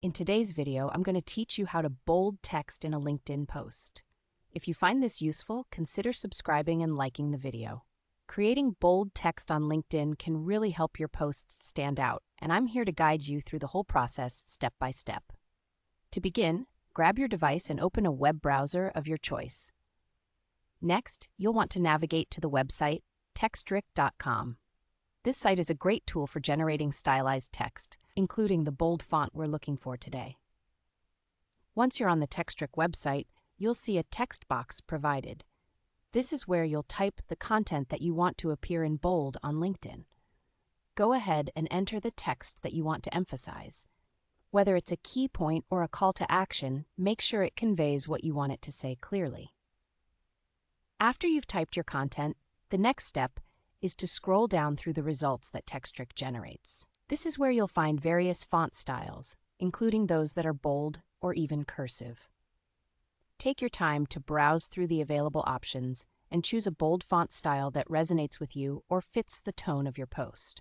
In today's video, I'm going to teach you how to bold text in a LinkedIn post. If you find this useful, consider subscribing and liking the video. Creating bold text on LinkedIn can really help your posts stand out, and I'm here to guide you through the whole process step by step. To begin, grab your device and open a web browser of your choice. Next, you'll want to navigate to the website textric.com. This site is a great tool for generating stylized text, including the bold font we're looking for today. Once you're on the Textric website, you'll see a text box provided. This is where you'll type the content that you want to appear in bold on LinkedIn. Go ahead and enter the text that you want to emphasize. Whether it's a key point or a call to action, make sure it conveys what you want it to say clearly. After you've typed your content, the next step is to scroll down through the results that Textric generates. This is where you'll find various font styles, including those that are bold or even cursive. Take your time to browse through the available options and choose a bold font style that resonates with you or fits the tone of your post.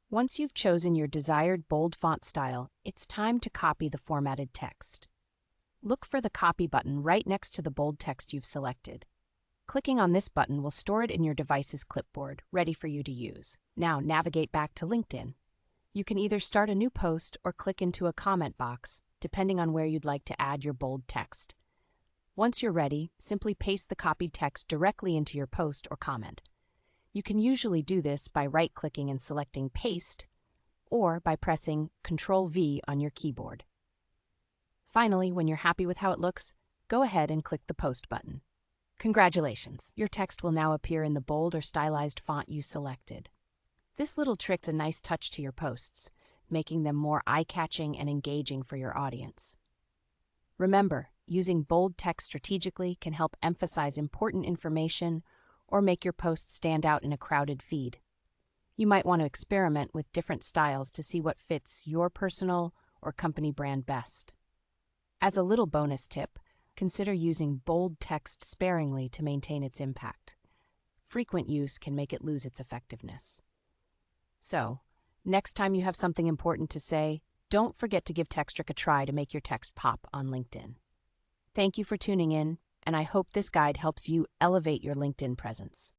Once you've chosen your desired bold font style, it's time to copy the formatted text. Look for the Copy button right next to the bold text you've selected. Clicking on this button will store it in your device's clipboard, ready for you to use. Now navigate back to LinkedIn. You can either start a new post or click into a comment box, depending on where you'd like to add your bold text. Once you're ready, simply paste the copied text directly into your post or comment. You can usually do this by right-clicking and selecting Paste, or by pressing Ctrl-V on your keyboard. Finally, when you're happy with how it looks, go ahead and click the Post button. Congratulations! Your text will now appear in the bold or stylized font you selected. This little trick's a nice touch to your posts, making them more eye-catching and engaging for your audience. Remember, using bold text strategically can help emphasize important information or make your post stand out in a crowded feed. You might want to experiment with different styles to see what fits your personal or company brand best. As a little bonus tip, consider using bold text sparingly to maintain its impact. Frequent use can make it lose its effectiveness. So, next time you have something important to say, don't forget to give Textric a try to make your text pop on LinkedIn. Thank you for tuning in, and I hope this guide helps you elevate your LinkedIn presence.